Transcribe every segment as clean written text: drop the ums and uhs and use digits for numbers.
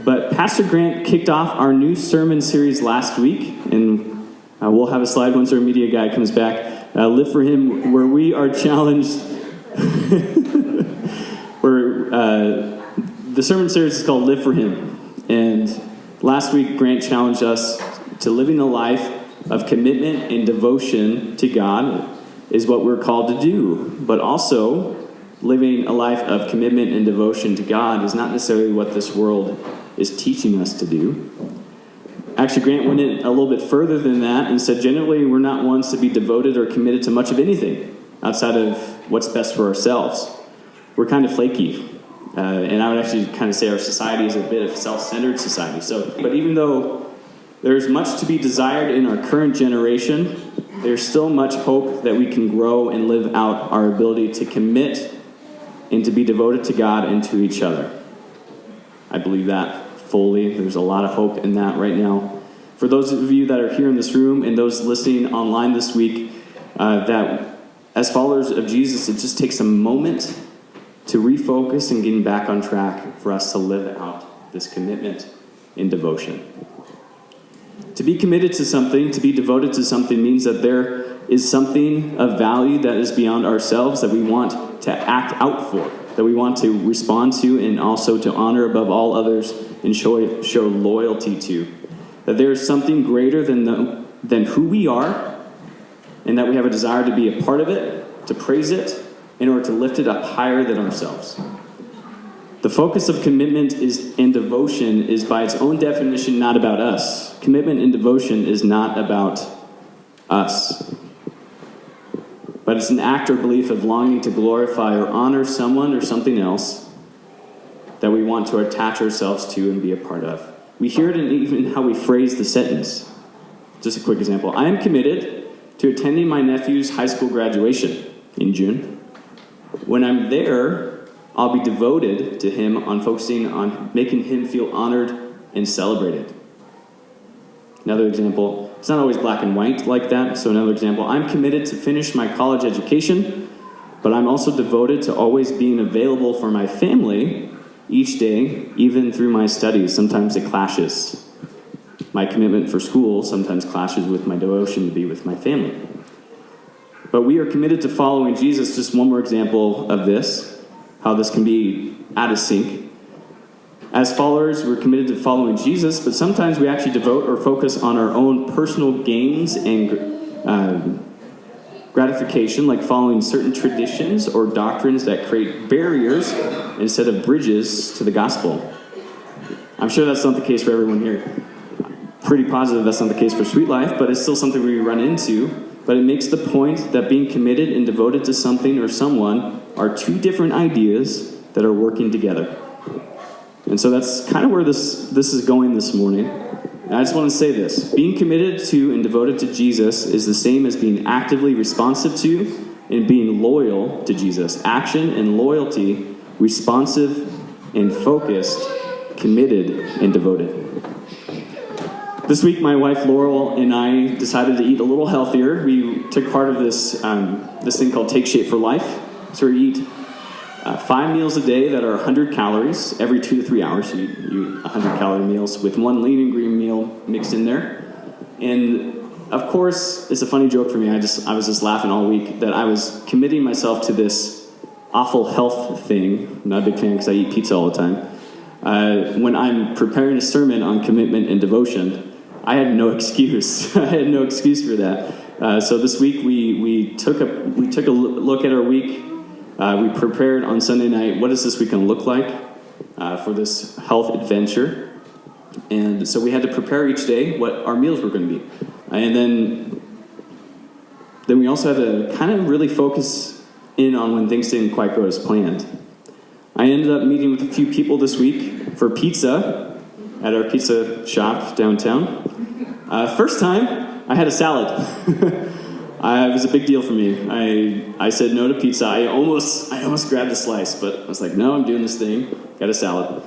But Pastor Grant kicked off our new sermon series last week, and we'll have a slide once our media guy comes back. Live for Him, where we are challenged. The sermon series is called Live for Him. And last week, Grant challenged us to living a life of commitment and devotion to God is what we're called to do. But also, living a life of commitment and devotion to God is not necessarily what this world is teaching us to do. Actually, Grant went in a little bit further than that and said, generally, we're not ones to be devoted or committed to much of anything outside of what's best for ourselves. We're kind of flaky. And I would actually kind of say our society is a bit of a self-centered society. But even though there's much to be desired in our current generation, there's still much hope that we can grow and live out our ability to commit and to be devoted to God and to each other. I believe that fully. There's a lot of hope in that right now. For those of you that are here in this room and those listening online this week, that as followers of Jesus, it just takes a moment to refocus and getting back on track for us to live out this commitment in devotion. To be committed to something, to be devoted to something, means that there is something of value that is beyond ourselves that we want to act out for, that we want to respond to, and also to honor above all others and show loyalty to. That there is something greater than who we are, and that we have a desire to be a part of it, to praise it, in order to lift it up higher than ourselves. The focus of commitment and devotion is by its own definition not about us. Commitment and devotion is not about us. But it's an act or belief of longing to glorify or honor someone or something else that we want to attach ourselves to and be a part of. We hear it in even how we phrase the sentence. Just a quick example. I am committed to attending my nephew's high school graduation in June. When I'm there, I'll be devoted to him on focusing on making him feel honored and celebrated. Another example, it's not always black and white like that. So another example, I'm committed to finish my college education, but I'm also devoted to always being available for my family each day, even through my studies. Sometimes it clashes. My commitment for school sometimes clashes with my devotion to be with my family. But we are committed to following Jesus. Just one more example of this, how this can be out of sync. As followers, we're committed to following Jesus, but sometimes we actually devote or focus on our own personal gains and gratification, like following certain traditions or doctrines that create barriers instead of bridges to the gospel. I'm sure that's not the case for everyone here. Pretty positive that's not the case for SweetLife, but it's still something we run into. But it makes the point that being committed and devoted to something or someone are two different ideas that are working together. And so that's kind of where this is going this morning. And I just want to say this. Being committed to and devoted to Jesus is the same as being actively responsive to and being loyal to Jesus. Action and loyalty, responsive and focused, committed and devoted. This week, my wife Laurel and I decided to eat a little healthier. We took part of this thing called Take Shape for Life. So we eat 5 meals a day that are 100 calories every 2 to 3 hours. So you eat 100-calorie meals with one lean and green meal mixed in there. And of course, it's a funny joke for me. I was just laughing all week that I was committing myself to this awful health thing. I'm not a big fan because I eat pizza all the time. When I'm preparing a sermon on commitment and devotion, I had no excuse. I had no excuse for that. So this week we took a look at our week. We prepared on Sunday night. What is this week going to look like for this health adventure? And so we had to prepare each day what our meals were going to be. And then we also had to kind of really focus in on when things didn't quite go as planned. I ended up meeting with a few people this week for pizza at our pizza shop downtown. First time, I had a salad. It was a big deal for me. I said no to pizza. I almost grabbed a slice, but I was like, no, I'm doing this thing. Got a salad.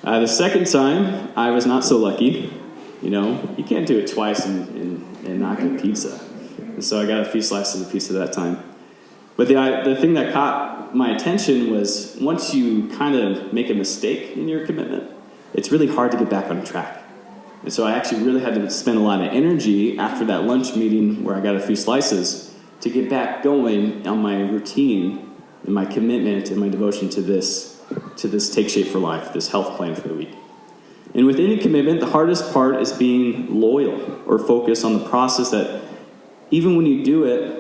The second time, I was not so lucky. You know, you can't do it twice and not get pizza. And so I got a few slices of pizza that time. But the thing that caught my attention was once you kind of make a mistake in your commitment, it's really hard to get back on track. And so I actually really had to spend a lot of energy after that lunch meeting where I got a few slices to get back going on my routine and my commitment and my devotion to this Take Shape for Life, this health plan for the week. And with any commitment, the hardest part is being loyal or focused on the process that even when you do it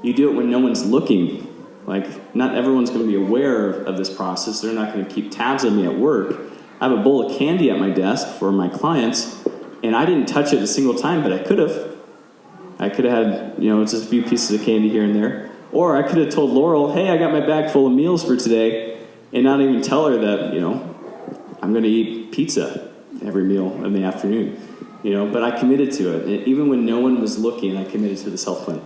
when no one's looking. Like, not everyone's going to be aware of this process. They're not going to keep tabs on me at work. I have a bowl of candy at my desk for my clients, and I didn't touch it a single time, but I could have. I could have had, just a few pieces of candy here and there. Or I could have told Laurel, hey, I got my bag full of meals for today, and not even tell her that, I'm going to eat pizza every meal in the afternoon. But I committed to it. And even when no one was looking, I committed to this health plan.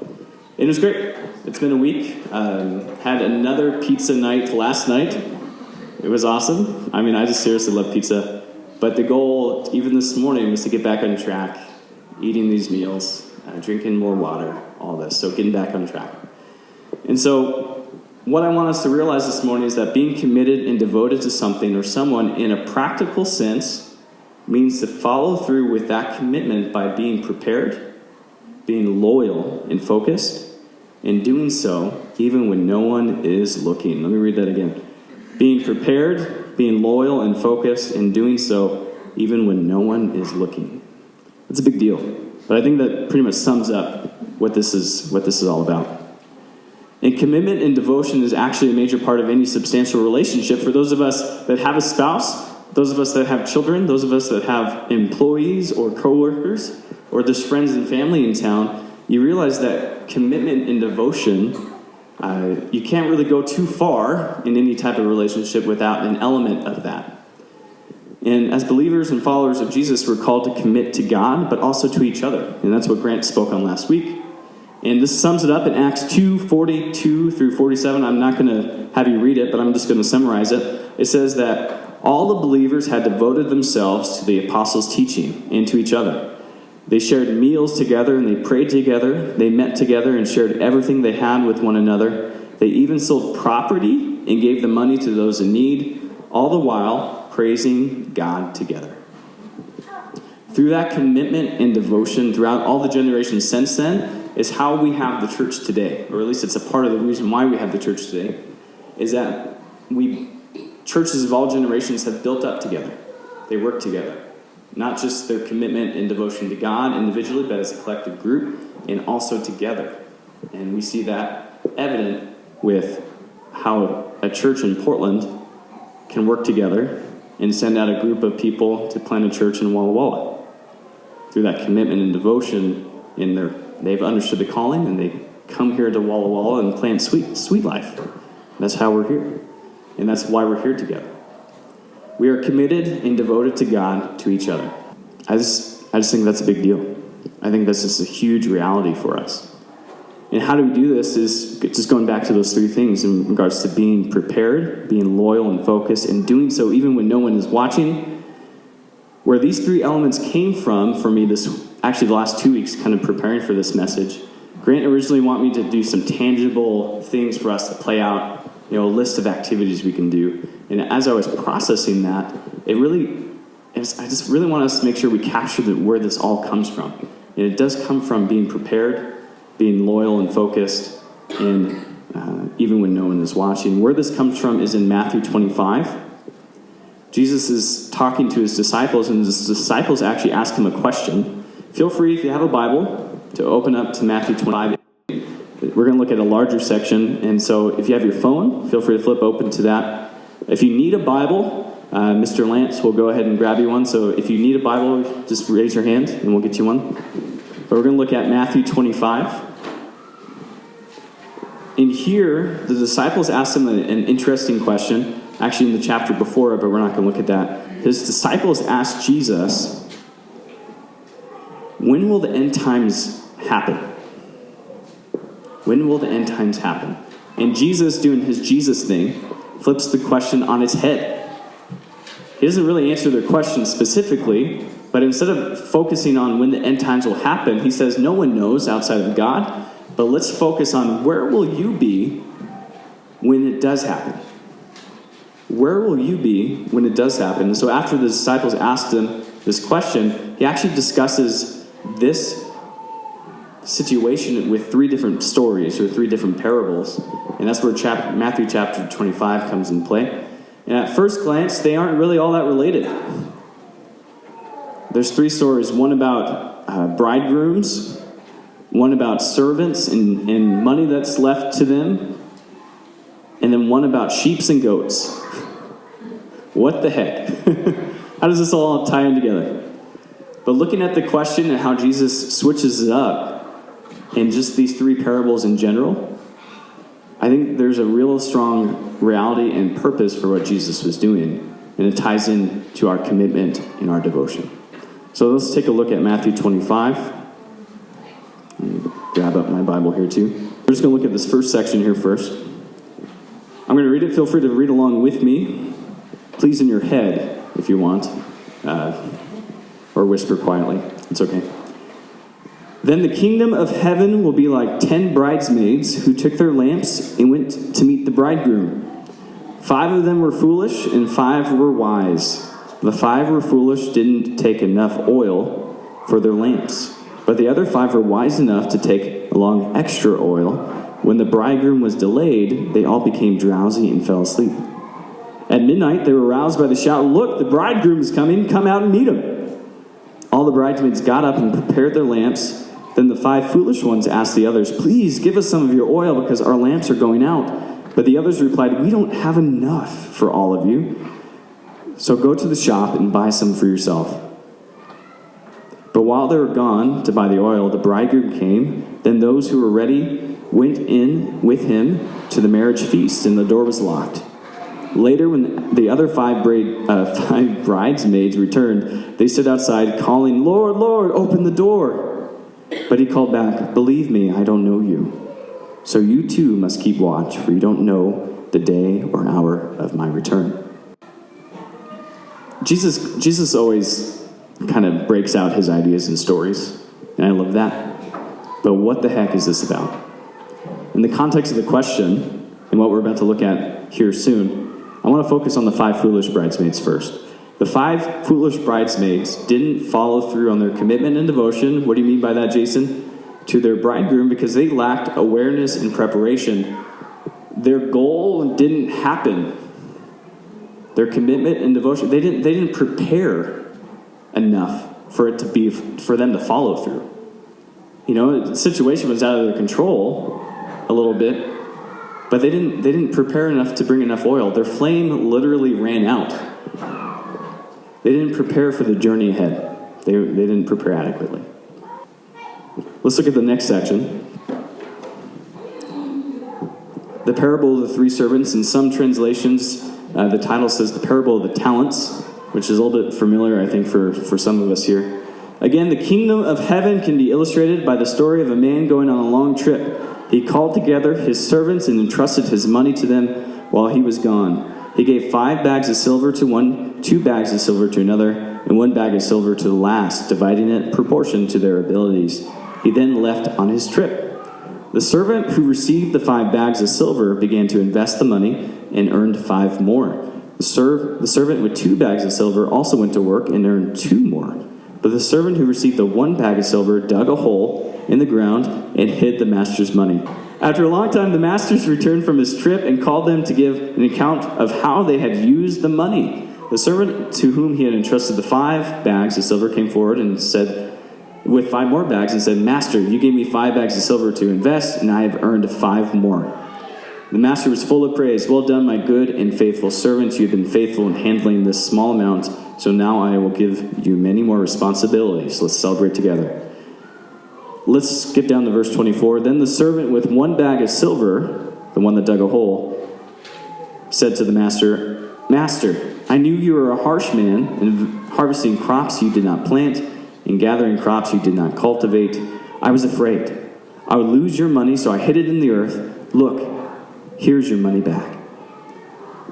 And it was great. It's been a week. Had another pizza night last night. It was awesome. I mean, I just seriously love pizza. But the goal, even this morning, was to get back on track, eating these meals, drinking more water, all this. So getting back on track. And so what I want us to realize this morning is that being committed and devoted to something or someone in a practical sense means to follow through with that commitment by being prepared, being loyal and focused, and doing so even when no one is looking. Let me read that again. Being prepared, being loyal and focused, and doing so even when no one is looking. It's a big deal. But I think that pretty much sums up what this is all about. And commitment and devotion is actually a major part of any substantial relationship. For those of us that have a spouse, those of us that have children, those of us that have employees or coworkers, or just friends and family in town, you realize that commitment and devotion, you can't really go too far in any type of relationship without an element of that. And as believers and followers of Jesus, we're called to commit to God, but also to each other. And that's what Grant spoke on last week. And this sums it up in Acts 2:42 through 47. I'm not going to have you read it, but I'm just going to summarize it. It says that all the believers had devoted themselves to the apostles' teaching and to each other. They shared meals together and they prayed together. They met together and shared everything they had with one another. They even sold property and gave the money to those in need, all the while praising God together. Through that commitment and devotion throughout all the generations since then is how we have the church today, or at least it's a part of the reason why we have the church today, is that churches of all generations have built up together. They work together. Not just their commitment and devotion to God individually, but as a collective group, and also together. And we see that evident with how a church in Portland can work together and send out a group of people to plant a church in Walla Walla. Through that commitment and devotion, they've understood the calling, and they come here to Walla Walla and plant SweetLife. That's how we're here. And that's why we're here together. We are committed and devoted to God, to each other. I just think that's a big deal. I think that's just a huge reality for us. And how do we do this is just going back to those three things in regards to being prepared, being loyal and focused, and doing so even when no one is watching. Where these three elements came from for me the last 2 weeks kind of preparing for this message. Grant originally wanted me to do some tangible things for us to play out, a list of activities we can do. And as I was processing that, I just really want us to make sure we capture where this all comes from. And it does come from being prepared, being loyal and focused, and even when no one is watching. Where this comes from is in Matthew 25. Jesus is talking to his disciples, and his disciples actually ask him a question. Feel free, if you have a Bible, to open up to Matthew 25. We're going to look at a larger section, and so if you have your phone, feel free to flip open to that. If you need a Bible, Mr. Lance will go ahead and grab you one. So if you need a Bible, just raise your hand, and we'll get you one. But we're going to look at Matthew 25. And here, the disciples asked him an interesting question, actually in the chapter before it, but we're not going to look at that. His disciples asked Jesus, when will the end times happen? When will the end times happen? And Jesus, doing his Jesus thing, flips the question on its head. He doesn't really answer their question specifically, but instead of focusing on when the end times will happen, he says no one knows outside of God, but let's focus on where will you be when it does happen? where will you be when it does happen? And so after the disciples asked him this question, he actually discusses this situation with 3 different stories or 3 different parables. And that's where Matthew chapter 25 comes in play. And at first glance, they aren't really all that related. There's 3 stories, one about bridegrooms, one about servants and money that's left to them, and then one about sheep and goats. What the heck? How does this all tie in together? But looking at the question and how Jesus switches it up, and just these 3 parables in general, I think there's a real strong reality and purpose for what Jesus was doing, and it ties in to our commitment and our devotion. So let's take a look at Matthew 25. Grab up my Bible here too. We're just going to look at this first section here first. I'm going to read it. Feel free to read along with me. Please in your head if you want, or whisper quietly. It's okay. Then the kingdom of heaven will be like 10 bridesmaids who took their lamps and went to meet the bridegroom. 5 of them were foolish and 5 were wise. The 5 were foolish, didn't take enough oil for their lamps. But the other 5 were wise enough to take along extra oil. When the bridegroom was delayed, they all became drowsy and fell asleep. At midnight, they were roused by the shout, "Look, the bridegroom is coming, come out and meet him." All the bridesmaids got up and prepared their lamps. Then the 5 foolish ones asked the others, "Please give us some of your oil because our lamps are going out." But the others replied, "We don't have enough for all of you. So go to the shop and buy some for yourself." But while they were gone to buy the oil, the bridegroom came. Then those who were ready went in with him to the marriage feast, and the door was locked. Later, when the other 5 bridesmaids returned, they stood outside calling, "Lord, Lord, open the door." But he called back, "Believe me, I don't know you. So you too must keep watch, for you don't know the day or hour of my return." Jesus always kind of breaks out his ideas in stories, and I love that. But what the heck is this about? In the context of the question, and what we're about to look at here soon, I want to focus on the 5 foolish bridesmaids first. The 5 foolish bridesmaids didn't follow through on their commitment and devotion. What do you mean by that, Jason? To their bridegroom, because they lacked awareness and preparation. Their goal didn't happen. Their commitment and devotion, they didn't prepare enough for them to follow through. You know, the situation was out of their control a little bit, but they didn't prepare enough to bring enough oil. Their flame literally ran out. They didn't prepare for the journey ahead. They didn't prepare adequately. Let's look at the next section. The parable of the 3 servants. In some translations, the title says the parable of the talents, which is a little bit familiar, I think, for some of us here. Again, the kingdom of heaven can be illustrated by the story of a man going on a long trip. He called together his servants and entrusted his money to them while he was gone. He gave 5 bags of silver to one, 2 bags of silver to another, and 1 bag of silver to the last, dividing it in proportion to their abilities. He then left on his trip. The servant who received the 5 bags of silver began to invest the money and earned 5 more. The servant with 2 bags of silver also went to work and earned 2 more. But the servant who received the 1 bag of silver dug a hole in the ground and hid the master's money. After a long time, the masters returned from his trip and called them to give an account of how they had used the money. The servant to whom he had entrusted the 5 bags of silver came forward and said, with 5 more bags, and said, "Master, you gave me 5 bags of silver to invest, and I have earned 5 more." The master was full of praise. "Well done, my good and faithful servant. You have been faithful in handling this small amount, so now I will give you many more responsibilities." Let's celebrate together. Let's skip down to verse 24. Then the servant with 1 bag of silver, the one that dug a hole, said to the master, "Master, I knew you were a harsh man, and harvesting crops you did not plant, and gathering crops you did not cultivate. I was afraid I would lose your money, so I hid it in the earth. Look, here's your money back."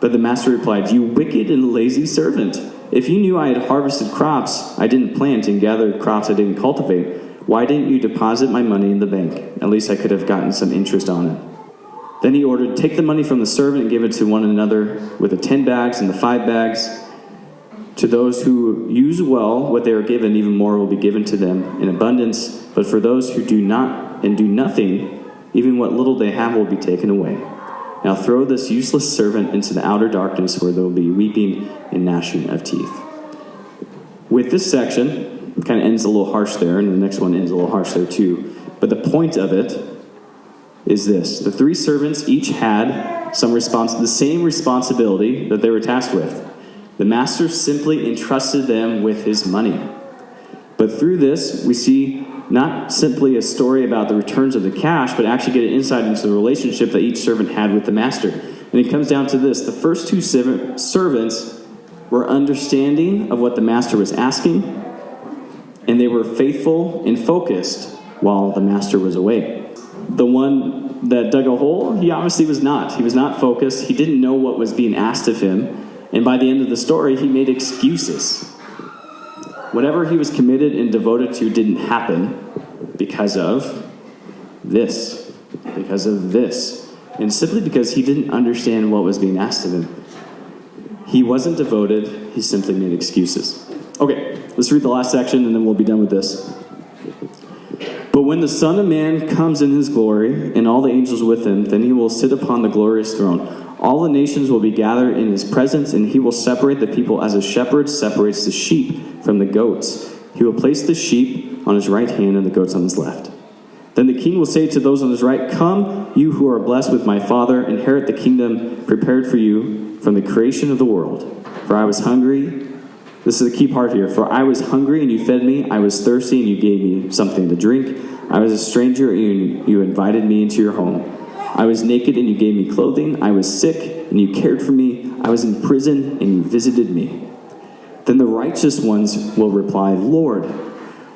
But the master replied, "You wicked and lazy servant. If you knew I had harvested crops I didn't plant and gathered crops I didn't cultivate, why didn't you deposit my money in the bank? At least I could have gotten some interest on it." Then he ordered, take the money from the servant and give it to one another with the 10 bags and the 5 bags. To those who use well what they are given, even more will be given to them in abundance. But for those who do not and do nothing, even what little they have will be taken away. Now throw this useless servant into the outer darkness where there will be weeping and gnashing of teeth. With this section, it kind of ends a little harsh there, and the next one ends a little harsh there too. But the point of it is this. The 3 servants each had the same responsibility that they were tasked with. The master simply entrusted them with his money. But through this, we see not simply a story about the returns of the cash, but actually get an insight into the relationship that each servant had with the master. And it comes down to this. The first 2 servants were understanding of what the master was asking, and they were faithful and focused while the master was away. The one that dug a hole, he obviously was not. He was not focused. He didn't know what was being asked of him. And by the end of the story, he made excuses. Whatever he was committed and devoted to didn't happen because of this. Because of this. And simply because he didn't understand what was being asked of him. He wasn't devoted. He simply made excuses. Okay, let's read the last section and then we'll be done with this. But when the Son of Man comes in his glory, and all the angels with him, then he will sit upon the glorious throne. All the nations will be gathered in his presence, and he will separate the people as a shepherd separates the sheep from the goats. He will place the sheep on his right hand and the goats on his left. Then the king will say to those on his right, come, you who are blessed with my Father, inherit the kingdom prepared for you from the creation of the world. For I was hungry. This is the key part here. For I was hungry, and you fed me. I was thirsty, and you gave me something to drink. I was a stranger, and you invited me into your home. I was naked, and you gave me clothing. I was sick, and you cared for me. I was in prison, and you visited me. Then the righteous ones will reply, Lord,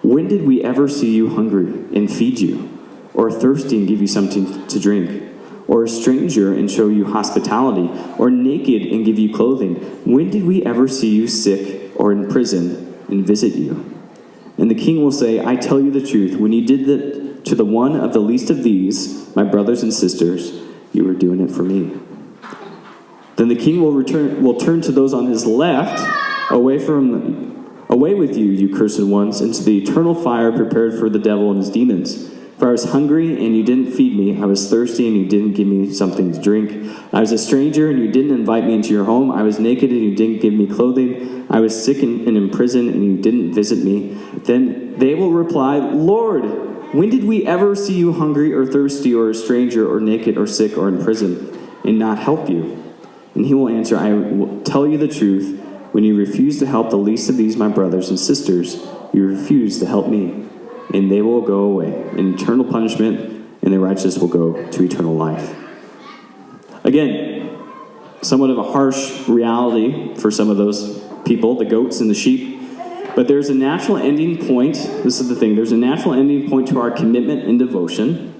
when did we ever see you hungry and feed you, or thirsty and give you something to drink, or a stranger and show you hospitality, or naked and give you clothing? When did we ever see you sick or in prison and visit you? And the king will say, I tell you the truth, when you did that to the one of the least of these, my brothers and sisters, you were doing it for me. Then the king will turn to those on his left, away with you, you cursed ones, into the eternal fire prepared for the devil and his demons. For I was hungry, and you didn't feed me. I was thirsty, and you didn't give me something to drink. I was a stranger, and you didn't invite me into your home. I was naked, and you didn't give me clothing. I was sick and in prison, and you didn't visit me. Then they will reply, Lord, when did we ever see you hungry or thirsty or a stranger or naked or sick or in prison and not help you? And he will answer, I will tell you the truth. When you refuse to help the least of these, my brothers and sisters, you refuse to help me. And they will go away in eternal punishment, and the righteous will go to eternal life. Again, somewhat of a harsh reality for some of those people, the goats and the sheep. But there's a natural ending point. This is the thing. There's a natural ending point to our commitment and devotion.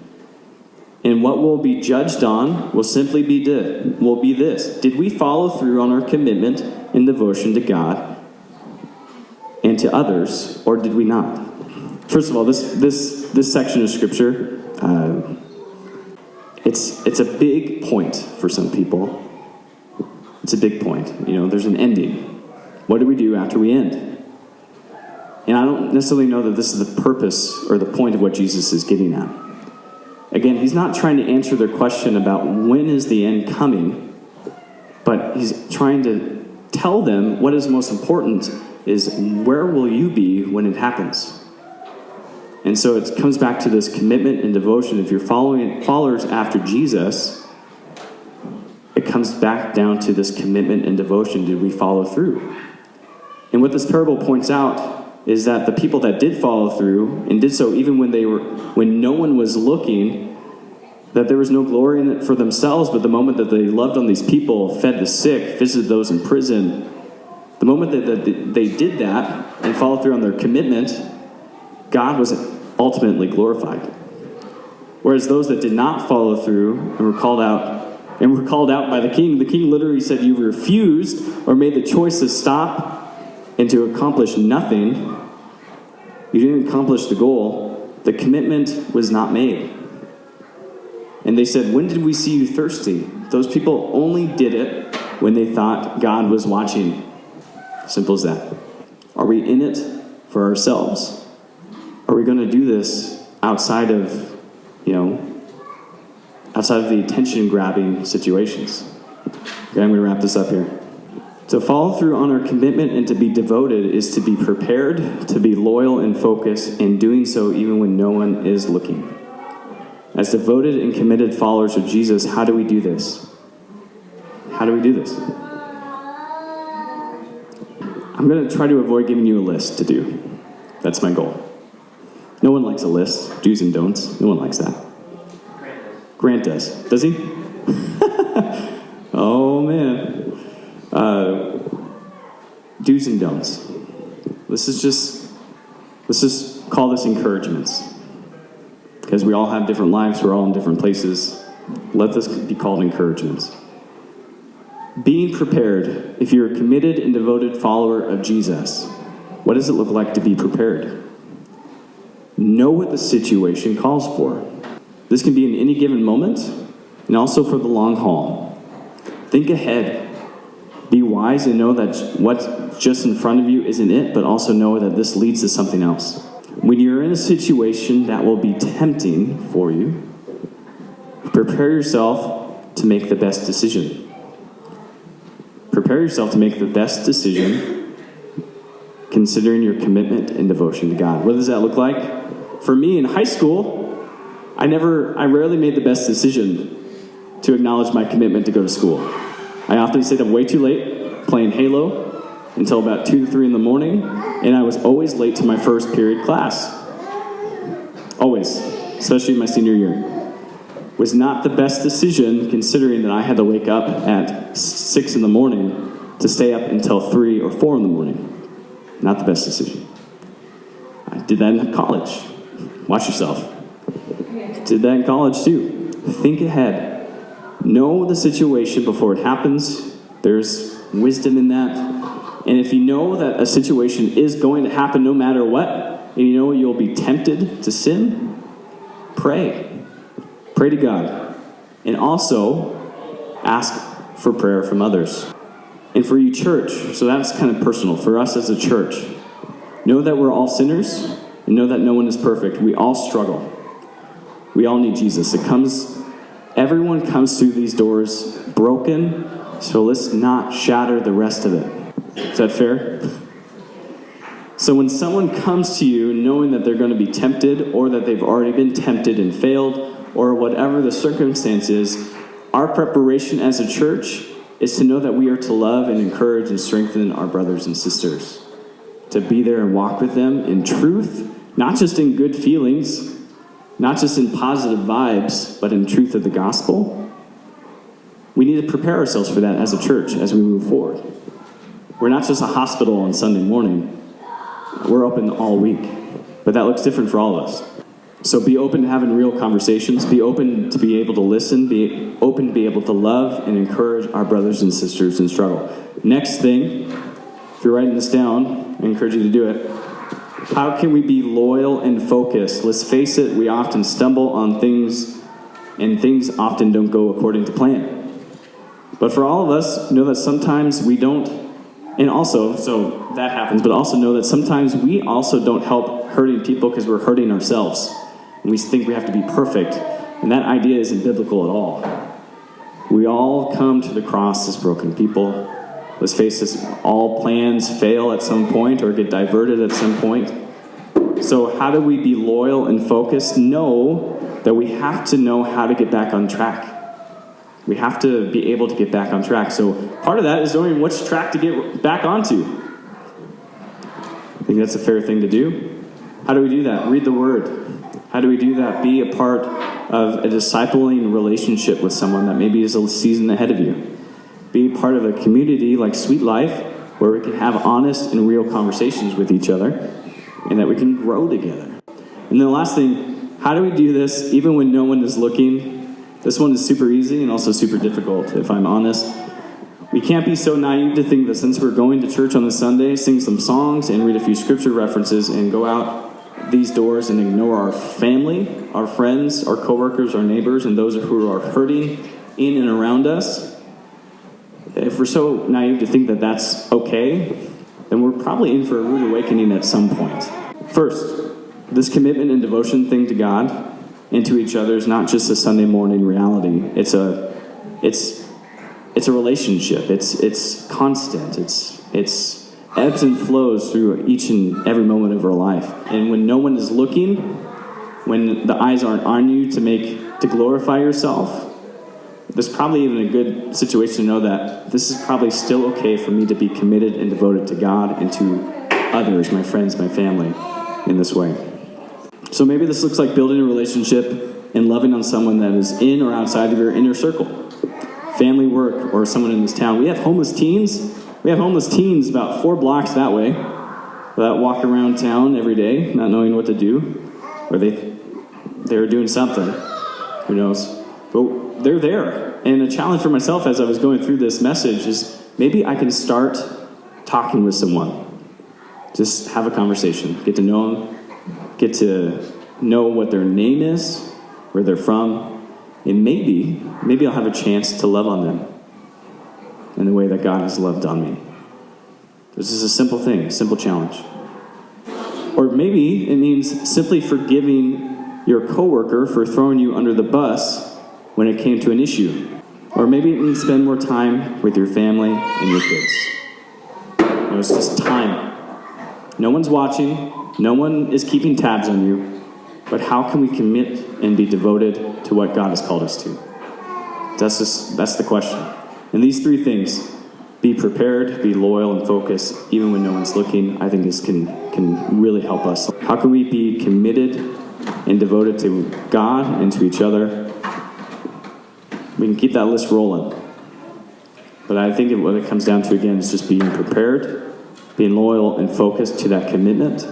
And what we'll be judged on will simply be this. Did we follow through on our commitment and devotion to God and to others, or did we not? First of all, this section of Scripture, it's a big point for some people. It's a big point. There's an ending. What do we do after we end? And I don't necessarily know that this is the purpose or the point of what Jesus is getting at. Again, he's not trying to answer their question about when is the end coming, but he's trying to tell them what is most important is where will you be when it happens? And so it comes back to this commitment and devotion. If you're followers after Jesus, it comes back down to this commitment and devotion. Did we follow through? And what this parable points out is that the people that did follow through and did so even when no one was looking, that there was no glory in it for themselves, but the moment that they loved on these people, fed the sick, visited those in prison, the moment that they did that and followed through on their commitment, God was ultimately glorified. Whereas those that did not follow through and were called out by the king literally said, you refused or made the choice to stop and to accomplish nothing. You didn't accomplish the goal. The commitment was not made. And they said, when did we see you thirsty? Those people only did it when they thought God was watching. Simple as that. Are we in it for ourselves? Are we going to do this outside of the attention-grabbing situations? Okay, I'm going to wrap this up here. To follow through on our commitment and to be devoted is to be prepared, to be loyal and focused, and doing so even when no one is looking. As devoted and committed followers of Jesus, how do we do this? How do we do this? I'm going to try to avoid giving you a list to do. That's my goal. No one likes a list, do's and don'ts. No one likes that. Grant does. Does he? Oh, man. Do's and don'ts. Let's just call this encouragements. Because we all have different lives, we're all in different places. Let this be called encouragements. Being prepared. If you're a committed and devoted follower of Jesus, what does it look like to be prepared? Know what the situation calls for. This can be in any given moment, and also for the long haul. Think ahead. Be wise and know that what's just in front of you isn't it, but also know that this leads to something else. When you're in a situation that will be tempting for you, prepare yourself to make the best decision. Prepare yourself to make the best decision considering your commitment and devotion to God. What does that look like? For me in high school, I rarely made the best decision to acknowledge my commitment to go to school. I often stayed up way too late playing Halo until about 2 to 3 in the morning, and I was always late to my first period class. Always, especially my senior year. Was not the best decision considering that I had to wake up at 6 in the morning to stay up until 3 or 4 in the morning. Not the best decision. I did that in college. Watch yourself. Did that in college too. Think ahead. Know the situation before it happens. There's wisdom in that. And if you know that a situation is going to happen no matter what, and you know you'll be tempted to sin, pray. Pray to God. And also, ask for prayer from others. And for you, church, so that's kind of personal. For us as a church, know that we're all sinners, and know that no one is perfect. We all struggle. We all need Jesus. Everyone comes through these doors broken, so let's not shatter the rest of it. Is that fair? So when someone comes to you knowing that they're going to be tempted, or that they've already been tempted and failed, or whatever the circumstance is, our preparation as a church is to know that we are to love and encourage and strengthen our brothers and sisters. To be there and walk with them in truth, not just in good feelings, not just in positive vibes, but in truth of the gospel. We need to prepare ourselves for that as a church as we move forward. We're not just a hospital on Sunday morning. We're open all week. But that looks different for all of us. So be open to having real conversations. Be open to be able to listen. Be open to be able to love and encourage our brothers and sisters in struggle. Next thing, if you're writing this down, I encourage you to do it. How can we be loyal and focused? Let's face it, we often stumble on things, and things often don't go according to plan. But for all of us, know that sometimes we don't, and also, so that happens, but also know that sometimes we also don't help hurting people because we're hurting ourselves. And we think we have to be perfect. And that idea isn't biblical at all. We all come to the cross as broken people. Let's face this, all plans fail at some point or get diverted at some point. So how do we be loyal and focused? Know that we have to know how to get back on track. We have to be able to get back on track. So part of that is knowing which track to get back onto. I think that's a fair thing to do. How do we do that? Read the Word. How do we do that? Be a part of a discipling relationship with someone that maybe is a season ahead of you. Be part of a community like Sweet Life where we can have honest and real conversations with each other and that we can grow together. And then the last thing, how do we do this even when no one is looking? This one is super easy and also super difficult, if I'm honest. We can't be so naive to think that since we're going to church on the Sunday, sing some songs and read a few scripture references and go out these doors and ignore our family, our friends, our coworkers, our neighbors, and those who are hurting in and around us, if we're so naive to think that that's okay, then we're probably in for a rude awakening at some point. First, this commitment and devotion thing to God and to each other is not just a Sunday morning reality. It's a relationship. It's constant. It's ebbs and flows through each and every moment of our life. And when no one is looking, when the eyes aren't on you to glorify yourself, there's probably even a good situation to know that this is probably still okay for me to be committed and devoted to God and to others, my friends, my family, in this way. So maybe this looks like building a relationship and loving on someone that is in or outside of your inner circle. Family, work, or someone in this town. We have homeless teens. We have homeless teens about 4 blocks that way that walk around town every day not knowing what to do. Or they're doing something. Who knows? But they're there. And a challenge for myself as I was going through this message is maybe I can start talking with someone. Just have a conversation. Get to know them. Get to know what their name is, where they're from. And maybe I'll have a chance to love on them in the way that God has loved on me. This is a simple thing, a simple challenge. Or maybe it means simply forgiving your coworker for throwing you under the bus when it came to an issue. Or maybe it means spend more time with your family and your kids. It's just time. No one's watching. No one is keeping tabs on you. But how can we commit and be devoted to what God has called us to? That's the question. And these 3 things, be prepared, be loyal, and focused, even when no one's looking, I think this can really help us. How can we be committed and devoted to God and to each other? We can keep that list rolling. But I think what it comes down to, again, is just being prepared, being loyal and focused to that commitment,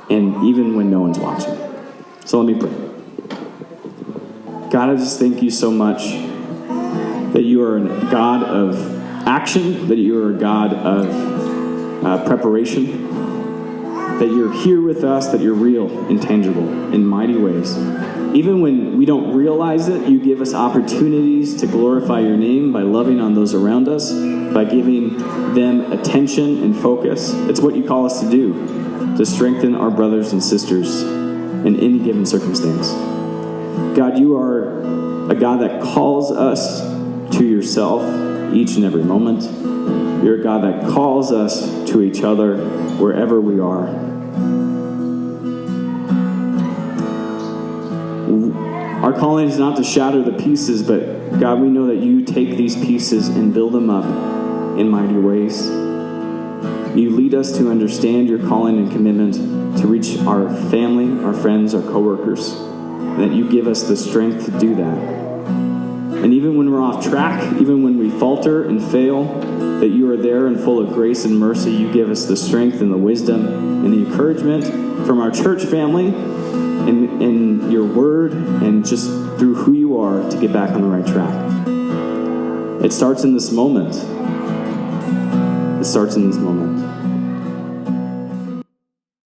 and even when no one's watching. So let me pray. God, I just thank you so much that you are a God of action, that you are a God of preparation, that you're here with us, that you're real and tangible in mighty ways. Even when we don't realize it, you give us opportunities to glorify your name by loving on those around us, by giving them attention and focus. It's what you call us to do, to strengthen our brothers and sisters in any given circumstance. God, you are a God that calls us to yourself each and every moment. You're a God that calls us to each other wherever we are. Our calling is not to shatter the pieces, but God, we know that you take these pieces and build them up in mighty ways. You lead us to understand your calling and commitment to reach our family, our friends, our coworkers, and that you give us the strength to do that. And even when we're off track, even when we falter and fail, that you are there and full of grace and mercy. You give us the strength and the wisdom and the encouragement from our church family and your word and just through who you are to get back on the right track. It starts in this moment. It starts in this moment.